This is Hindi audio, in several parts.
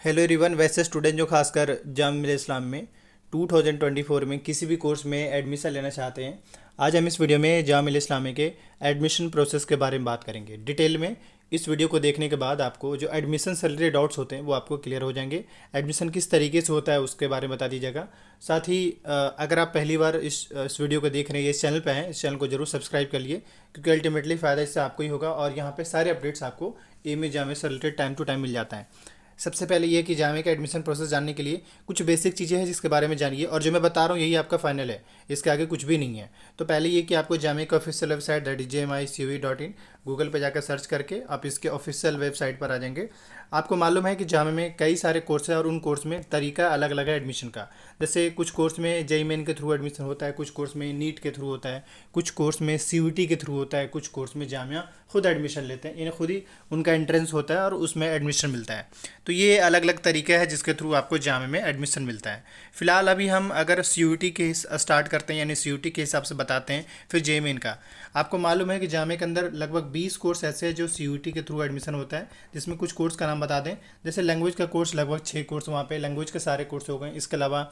Hello everyone. वैसे स्टूडेंट जो खासकर जामिया इस्लाम में 2024 में किसी भी कोर्स में एडमिशन लेना चाहते हैं, आज हम इस वीडियो में जामिया इस्लामी के एडमिशन प्रोसेस के बारे में बात करेंगे डिटेल में। इस वीडियो को देखने के बाद आपको जो एडमिशन से रिलेटेड डाउट्स होते हैं वो आपको क्लियर हो जाएंगे। एडमिशन किस तरीके से होता है उसके बारे में बता दीजिएगा। साथ ही अगर आप पहली बार इस वीडियो को देख रहे हैं, इस चैनल पर हैं, इस चैनल को जरूर सब्सक्राइब कर लिए, क्योंकि अल्टीमेटली फ़ायदा इससे आपको ही होगा और यहाँ पे सारे अपडेट्स आपको एम ए जामिया से रिलेटेड टाइम टू टाइम मिल जाता है। सबसे पहले ये कि जामिया का एडमिशन प्रोसेस जानने के लिए कुछ बेसिक चीज़ें हैं जिसके बारे में जानिए, और जो मैं बता रहा हूँ यही आपका फाइनल है, इसके आगे कुछ भी नहीं है। तो पहले ये कि आपको जामिया का ऑफिशियल वेबसाइट JMICUE.in गूगल पे जाकर सर्च करके आप इसके ऑफिशियल वेबसाइट पर आ जाएंगे। आपको मालूम है कि जामिया में कई सारे कोर्स हैं और उन कोर्स में तरीका अलग अलग है एडमिशन का। जैसे कुछ कोर्स में जेईई मेन के थ्रू एडमिशन होता है, कुछ कोर्स में नीट के थ्रू होता है, कुछ कोर्स में CUET के थ्रू होता है, कुछ कोर्स में जामिया खुद एडमिशन लेते हैं, इन्हें खुद ही उनका एंट्रेंस होता है और उसमें एडमिशन मिलता है। तो ये अलग अलग तरीका है जिसके थ्रू आपको जामिया में एडमिशन मिलता है। फिलहाल अभी हम अगर CUET के स्टार्ट करते हैं, यानी CUET के हिसाब से बताते हैं, फिर जेईई मेन का। आपको मालूम है कि जामिया के अंदर लगभग 20 कोर्स ऐसे हैं जो CUET के थ्रू एडमिशन होता है, जिसमें कुछ कोर्स का नाम बता दें। जैसे लैंग्वेज का कोर्स लगभग 6 कोर्स वहाँ पे लैंग्वेज के सारे कोर्स हो गए। इसके अलावा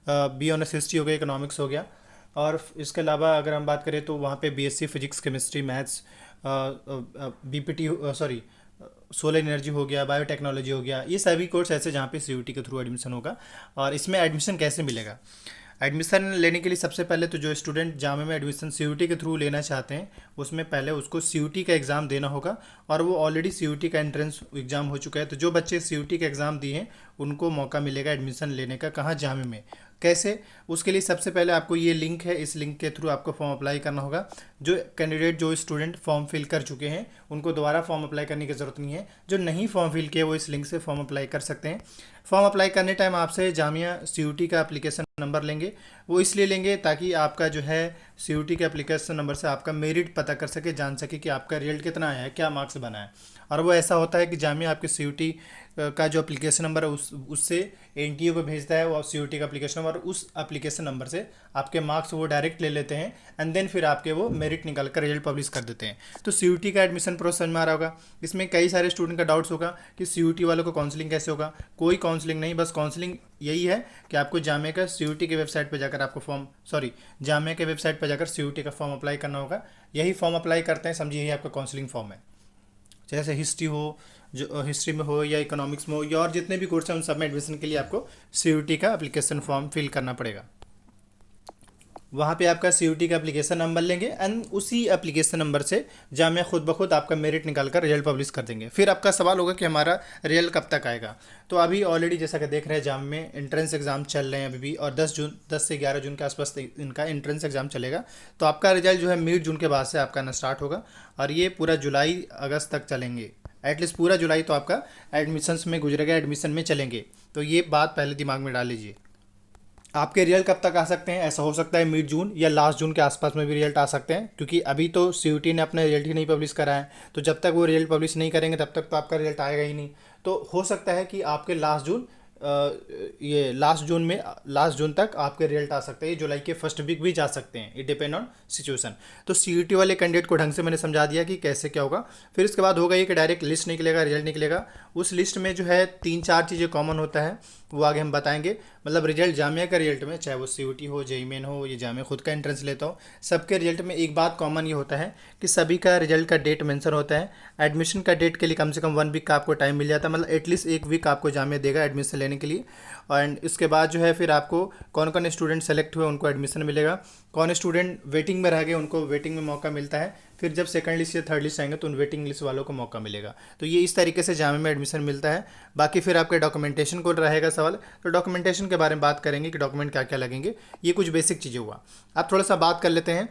बी ऑनर्स हिस्ट्री हो गया, इकोनॉमिक्स हो गया, और इसके अलावा अगर हम बात करें तो वहाँ पे BSc physics chemistry maths, BPT sorry solar energy हो गया, बायोटेक्नोलॉजी हो गया, ये सभी कोर्स ऐसे जहाँ पे CUET के थ्रू एडमिशन होगा। और इसमें एडमिशन कैसे मिलेगा? एडमिशन लेने के लिए सबसे पहले तो जो स्टूडेंट जामिया में एडमिशन CUET के थ्रू लेना चाहते हैं, उसमें पहले उसको CUET का एग्ज़ाम देना होगा, और वो ऑलरेडी CUET का एंट्रेंस एग्ज़ाम हो चुका है। तो जो बच्चे CUET का एग्ज़ाम दिए हैं उनको मौका मिलेगा एडमिशन लेने का। कहाँ? जामिया में। कैसे? उसके लिए सबसे पहले आपको ये लिंक है, इस लिंक के थ्रू आपको फॉर्म अप्लाई करना होगा। जो कैंडिडेट, जो स्टूडेंट फॉर्म फिल कर चुके हैं उनको दोबारा फॉर्म अप्लाई करने की ज़रूरत नहीं है। जो नहीं फॉर्म फिल किए वो इस लिंक से फॉर्म अप्लाई कर सकते हैं। फॉर्म अप्लाई करने टाइम आपसे जामिया CUET का एप्लीकेशन नंबर लेंगे। वो इसलिए लेंगे ताकि आपका जो है CUET के एप्लीकेशन नंबर से आपका मेरिट पता कर सके, जान सके कि आपका रिजल्ट कितना आया है, क्या मार्क्स बना है। और वो ऐसा होता है कि जामिया आपके CUET का जो एप्लीकेशन नंबर है उससे NTU को भेजता है, वो CUET का एप्लीकेशन नंबर, उस एप्लीकेशन नंबर से आपके मार्क्स वो डायरेक्ट ले लेते हैं, एंड देन फिर आपके वो मेरिट निकाल कर रिजल्ट पब्लिश कर देते हैं। तो CUET का एडमिशन प्रोसेस समझ में आ रहा होगा। इसमें कई सारे स्टूडेंट का डाउट्स होगा कि CUET वालों को काउंसलिंग कैसे होगा। कोई काउंसलिंग नहीं, बस काउंसलिंग यही है कि आपको जामिया का CUET के वेबसाइट पर जाकर जामिया के वेबसाइट पर जाकर CUET का फॉर्म अप्लाई करना होगा। यही फॉर्म अप्लाई करते हैं, समझिए यही आपका काउंसलिंग फॉर्म है। जैसे हिस्ट्री हो, जो हिस्ट्री में हो या इकोनॉमिक्स में हो या और जितने भी कोर्स हैं उन सब में एडमिशन के लिए आपको CUET का एप्लीकेशन फॉर्म फिल करना पड़ेगा। वहाँ पे आपका CUET का एप्लीकेशन नंबर लेंगे, एंड उसी एप्लीकेशन नंबर से जामिया खुद ब खुद आपका मेरिट निकाल कर रिजल्ट पब्लिश कर देंगे। फिर आपका सवाल होगा कि हमारा रिजल्ट कब तक आएगा। तो अभी ऑलरेडी जैसा कि देख रहे हैं जामिया में एंट्रेंस एग्जाम चल रहे हैं अभी भी, और 10 से 11 जून के आसपास इनका एंट्रेंस एग्जाम चलेगा। तो आपका रिजल्ट जो है मिड जून के बाद से आपका आना स्टार्ट होगा, और ये पूरा जुलाई अगस्त तक चलेंगे। एटलीस्ट पूरा जुलाई तो आपका एडमिशन्स में गुजरेगा, एडमिशन में चलेंगे। तो ये बात पहले दिमाग में डाल लीजिए। आपके रिजल्ट कब तक आ सकते हैं? ऐसा हो सकता है मिड जून या लास्ट जून के आसपास में भी रिजल्ट आ सकते हैं, क्योंकि अभी तो CUET ने अपना रिजल्ट ही नहीं पब्लिश करा है। तो जब तक वो रिजल्ट पब्लिश नहीं करेंगे तब तक तो आपका रिजल्ट आएगा ही नहीं। तो हो सकता है कि आपके लास्ट जून तक आपके रिजल्ट आ सकते हैं। ये जुलाई के फर्स्ट वीक भी जा सकते हैं, इट डिपेंड ऑन सिचुएशन। तो CUET वाले कैंडिडेट को ढंग से मैंने समझा दिया कि कैसे क्या होगा। फिर इसके बाद होगा ये कि डायरेक्ट लिस्ट निकलेगा, रिजल्ट निकलेगा। उस लिस्ट में जो है 3-4 चीज़ें कॉमन होता है, वो आगे हम बताएंगे। मतलब रिजल्ट, जामिया का रिजल्ट में, चाहे वो CUET हो, जेईई मेन हो, ये जामिया खुद का एंट्रेंस लेता हो, सबके रिजल्ट में एक बात कॉमन ये होता है कि सभी का रिजल्ट का डेट मेंशन होता है। एडमिशन का डेट के लिए कम से कम 1 वीक का आपको टाइम मिल जाता है, मतलब एटलीस्ट 1 वीक आपको जामिया देगा एडमिशन लेने के लिए। एंड इसके बाद जो है फिर आपको कौन कौन स्टूडेंट सेलेक्ट हुए उनको एडमिशन मिलेगा, कौन स्टूडेंट वेटिंग में रह गए उनको वेटिंग में मौका मिलता है। फिर जब सेकंड लिस्ट या थर्ड लिस्ट आएंगे तो उन वेटिंग लिस्ट वालों को मौका मिलेगा। तो ये इस तरीके से जामिया में एडमिशन मिलता है। बाकी फिर आपके डॉक्यूमेंटेशन को रहेगा सवाल, तो डॉक्यूमेंटेशन के बारे में बात करेंगे कि डॉक्यूमेंट क्या क्या लगेंगे। ये कुछ बेसिक चीज़ें हुआ। अब थोड़ा सा बात कर लेते हैं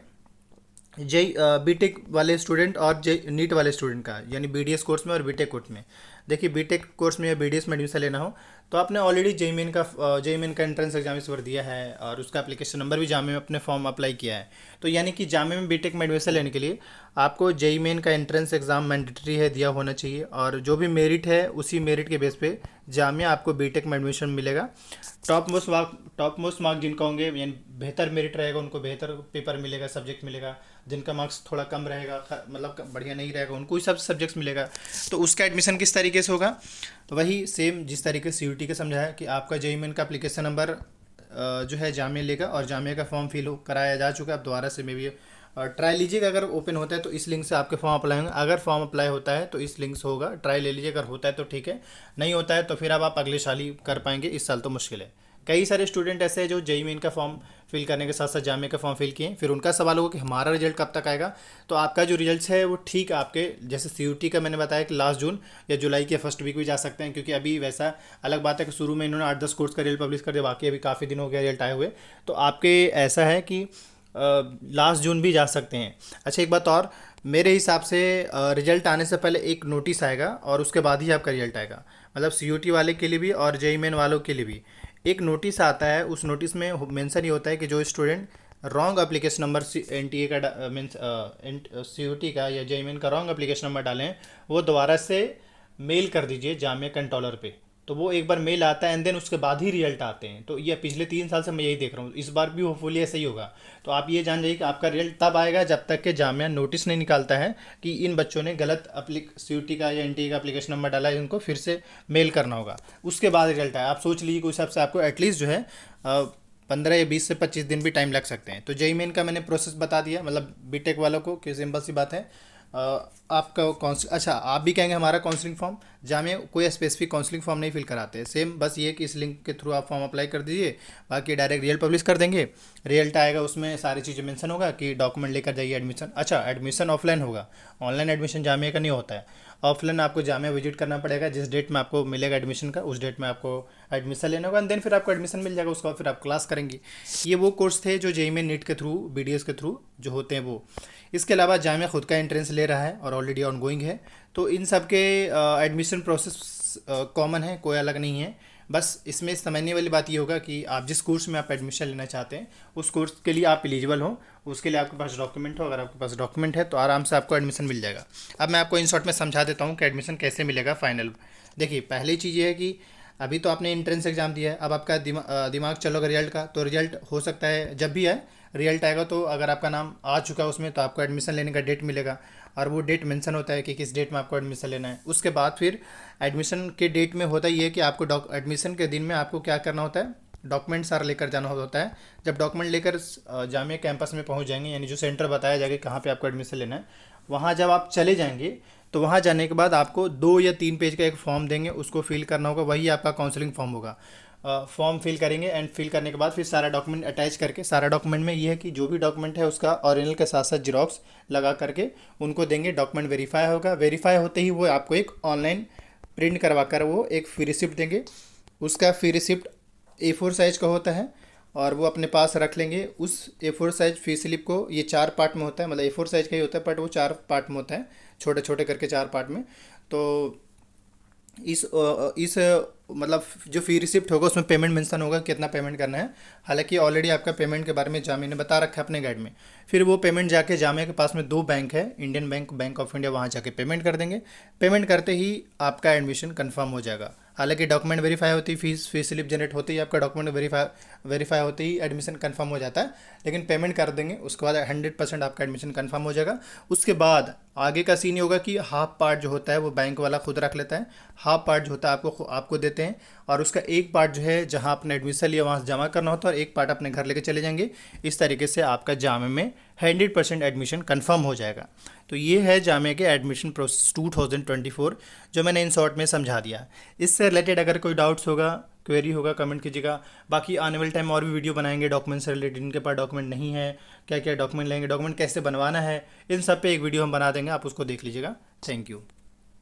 BTech वाले स्टूडेंट और नीट वाले स्टूडेंट का, यानी BDS कोर्स में और BTech कोर्स में। देखिए BTech कोर्स में या BDS में एडमिशन लेना हो तो आपने ऑलरेडी जेईई मेन का एंट्रेंस एग्जाम इस बार दिया है, और उसका एप्लीकेशन नंबर भी जामिया में अपने फॉर्म अप्लाई किया है। तो यानी कि जामिया में BTech में एडमिशन लेने के लिए आपको जेईई मेन का एंट्रेंस एग्जाम मैंडेटरी है, दिया होना चाहिए, और जो भी मेरिट है उसी मेरिट के बेस पे जामिया आपको BTech में एडमिशन मिलेगा। टॉप मोस्ट मार्क जिनका होंगे, यानी बेहतर मेरिट रहेगा उनको बेहतर पेपर मिलेगा, सब्जेक्ट मिलेगा। जिनका मार्क्स थोड़ा कम रहेगा, मतलब बढ़िया नहीं रहेगा, उनको ही सब सब्जेक्ट्स मिलेगा। तो उसका एडमिशन किस तरीके से होगा, तो वही सेम जिस तरीके से CUET का समझाया कि आपका JEE मेन का एप्लीकेशन नंबर जो है जामिया लेगा और जामिया का फॉर्म फिल कराया जा चुका है। आप दोबारा से मे भी ट्राई लीजिएगा, अगर ओपन होता है तो इस लिंक से आपके फॉर्म अप्लाई होंगे। अगर फॉर्म अप्लाई होता है तो इस लिंक से होगा, ट्राई ले लीजिए, अगर होता है तो ठीक है, नहीं होता है तो फिर अब आप अगले साल ही कर पाएंगे, इस साल तो मुश्किल है। कई सारे स्टूडेंट ऐसे हैं जो JEE मेन का फॉर्म फिल करने के साथ साथ जामिया का फॉर्म फिल किए, फिर उनका सवाल होगा कि हमारा रिजल्ट कब तक आएगा। तो आपका जो रिजल्ट है वो ठीक आपके जैसे CUET का मैंने बताया कि लास्ट जून या जुलाई के फर्स्ट वीक भी जा सकते हैं, क्योंकि अभी वैसा अलग बात है कि शुरू में इन्होंने 8-10 कोर्स का रिजल्ट पब्लिश कर दिया, बाकी अभी काफ़ी दिन हो गया रिजल्ट आए हुए। तो आपके ऐसा है कि लास्ट जून भी जा सकते हैं। अच्छा, एक बात और, मेरे हिसाब से रिजल्ट आने से पहले एक नोटिस आएगा और उसके बाद ही आपका रिजल्ट आएगा, मतलब CUET वाले के लिए भी और JEE मेन वालों के लिए भी एक नोटिस आता है। उस नोटिस में मेंशन ही होता है कि जो student wrong application number NTA का मीन्स CUET का या JEE मेन का रॉन्ग एप्लीकेशन नंबर डालें, वो दोबारा से मेल कर दीजिए जामिया कंट्रोलर पे। तो वो एक बार मेल आता है एंड देन उसके बाद ही रिजल्ट आते हैं। तो ये पिछले 3 साल से मैं यही देख रहा हूँ, इस बार भी होपफुली ऐसा ही होगा। तो आप ये जान जाइए कि आपका रिजल्ट तब आएगा जब तक कि जामिया नोटिस नहीं निकालता है कि इन बच्चों ने गलत CUET का या NTA का एप्लीकेशन नंबर डाला है, इनको फिर से मेल करना होगा, उसके बाद रिजल्ट आए। आप सोच लीजिए कि उस हिसाब से आपको एटलीस्ट जो है 15 या 20 से 25 दिन भी टाइम लग सकते हैं। तो JEE मेन का मैंने प्रोसेस बता दिया, मतलब बीटेक वालों को कि सिंपल सी बात है। आपका अच्छा, आप भी कहेंगे हमारा काउंसलिंग फॉर्म, जामिया कोई स्पेसिफिक काउंसलिंग फॉर्म नहीं फिल कराते हैं, सेम बस ये कि इस लिंक के थ्रू आप फॉर्म अप्लाई कर दीजिए, बाकी डायरेक्ट रिजल्ट पब्लिश कर देंगे। रिजल्ट आएगा, उसमें सारी चीज़ें मेंशन होगा कि डॉक्यूमेंट लेकर जाइए एडमिशन। अच्छा, एडमिशन ऑफलाइन होगा, ऑनलाइन एडमिशन जामिया का नहीं होता है। ऑफलाइन आपको जामिया विजिट करना पड़ेगा, जिस डेट में आपको मिलेगा एडमिशन का उस डेट में आपको एडमिशन लेना होगा एंड देन फिर आपको एडमिशन मिल जाएगा, उसके बाद फिर आप क्लास करेंगे। ये वो कोर्स थे जो JEE मेन नीट के थ्रू BDS के थ्रू जो होते हैं वो। इसके अलावा जामिया खुद का एंट्रेंस ले रहा है और ऑलरेडी ऑन गोइंग है। तो इन सब के एडमिशन प्रोसेस कॉमन है, कोई अलग नहीं है। बस इसमें समझने वाली बात ये होगा कि आप जिस कोर्स में आप एडमिशन लेना चाहते हैं उस कोर्स के लिए आप एलिजिबल हो, उसके लिए आपके पास डॉक्यूमेंट हो। अगर आपके पास डॉक्यूमेंट है तो आराम से आपको एडमिशन मिल जाएगा। अब मैं आपको इन शॉर्ट में समझा देता हूँ कि एडमिशन कैसे मिलेगा फाइनल। देखिए, पहली चीज़ ये है कि अभी तो आपने एंट्रेंस एग्जाम दिया है, अब आपका दिमाग चलोगा रिजल्ट का। तो रिजल्ट हो सकता है जब भी आए, रिजल्ट आएगा तो अगर आपका नाम आ चुका है उसमें तो आपको एडमिशन लेने का डेट मिलेगा और वो डेट मेंशन होता है कि किस डेट में आपको एडमिशन लेना है। उसके बाद फिर एडमिशन के डेट में होता ही है कि आपको एडमिशन के दिन में आपको क्या करना होता है, डॉक्यूमेंट सारा लेकर जाना होता है। जब डॉक्यूमेंट लेकर जामिया कैंपस में पहुंच जाएंगे, यानी जो सेंटर बताया जाएगा कहाँ पे आपको एडमिशन लेना है, वहाँ जब आप चले जाएंगे तो वहाँ जाने के बाद आपको 2 या 3 पेज का एक फॉर्म देंगे, उसको फिल करना होगा, वही आपका काउंसलिंग फॉर्म होगा। फॉर्म फिल करेंगे एंड फिल करने के बाद फिर सारा डॉक्यूमेंट अटैच करके, सारा डॉक्यूमेंट में ये है कि जो भी डॉक्यूमेंट है उसका ओरिजिनल के साथ साथ जीरोक्स लगा करके उनको देंगे। डॉक्यूमेंट वेरीफाई होगा, वेरीफाई होते ही वो आपको एक ऑनलाइन प्रिंट करवा कर वो एक फ्री रिसिप्ट देंगे। उसका फ्री रिसिप्ट A4 साइज़ का होता है और वो अपने पास रख लेंगे। उस A4 साइज फ्री स्लिप को, ये 4 पार्ट में होता है, मतलब A4 साइज का ही होता है बट वो 4 पार्ट में होता है, छोटे छोटे करके 4 पार्ट में। तो इस मतलब जो फी रिसिप्ट होगा उसमें पेमेंट मेंशन होगा कितना पेमेंट करना है। हालांकि ऑलरेडी आपका पेमेंट के बारे में जामिया ने बता रखा है अपने गाइड में। फिर वो पेमेंट जाके जामिया के पास में 2 बैंक है, Indian bank, bank of India, वहाँ जाके पेमेंट कर देंगे। पेमेंट करते ही आपका एडमिशन कंफर्म हो जाएगा। हालांकि डॉक्यूमेंट वेरीफाई होती ही, फी स्लिप जनरेट होते ही आपका डॉक्यूमेंट वेरीफाई होते ही एडमिशन कंफर्म हो जाता है। लेकिन पेमेंट कर देंगे उसके बाद 100% आपका एडमिशन कंफर्म हो जाएगा। उसके बाद आगे का सीन ये होगा कि हाफ पार्ट जो होता है वो बैंक वाला खुद रख लेता है, हाफ पार्ट जो होता है आपको देते हैं, और उसका एक पार्ट जो है जहां आपने एडमिशन लिया वहाँ से जमा करना होता है और एक पार्ट अपने घर लेके चले जाएंगे। इस तरीके से आपका जामिया में 100% एडमिशन कंफर्म हो जाएगा। तो ये है जामिया के एडमिशन प्रोसेस 2024 जो मैंने इन शॉर्ट में समझा दिया। इससे रिलेटेड अगर कोई डाउट्स होगा, क्वेरी होगा, कमेंट कीजिएगा। बाकी आने वाले टाइम और भी वीडियो बनाएंगे डॉक्यूमेंट से रिलेटेड, इनके पास डॉक्यूमेंट नहीं है, क्या क्या डॉक्यूमेंट लेंगे, डॉक्यूमेंट कैसे बनवाना है, इन सब पे एक वीडियो हम बना देंगे, आप उसको देख लीजिएगा। Thank you.